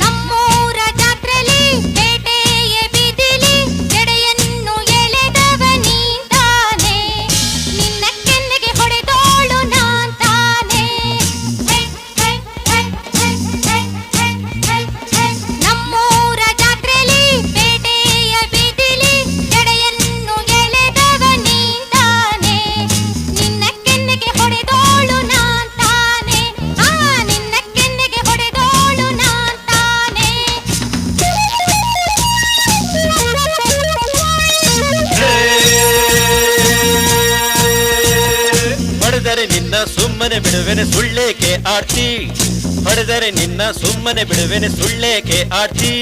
ನಮ್ಮೂರ ಜಾತ್ರೆಲಿ ಬೇಟೆಯ ಬಿದಿಲಿ ಜಡೆಯನ್ನು ಎಳೆದವ ನೀಂತಾನೆ ನಿನ್ನ ಕೆನ್ನೆಗೆ ಹೊಡೆದೋಳು ನಾನ್ ತಾನೆ ನಮ್ಮೂರ ಜಾತ್ರೆಲಿ ಬೇಟೆಯ ಬಿದಿಲಿ ಜಡೆಯನ್ನು ಎಳೆದವ ನೀಂತಾನೆ ನಿನ್ನ ಕೆನ್ನೆಗೆ ಹೊಡೆದೋಳು ನಾನ್ ತಾನೆ ನಿನ್ನ ಕೆನ್ನೆಗೆ ಹೊಡೆದೋಳು ನಾನ್ ತಾನೆ ಹೊಡೆದರೆ ನಿನ್ನ ಸುಮ್ಮನೆ ಬಿಡುವೆನೆ ಸುಳ್ಳೇಕೆ ಆಡ್ತಿ ಹೊಡೆದರೆ ನಿನ್ನ ಸುಮ್ಮನೆ ಬಿಡುವೆನೆ ಸುಳ್ಳೇಕೆ ಆಡ್ತಿ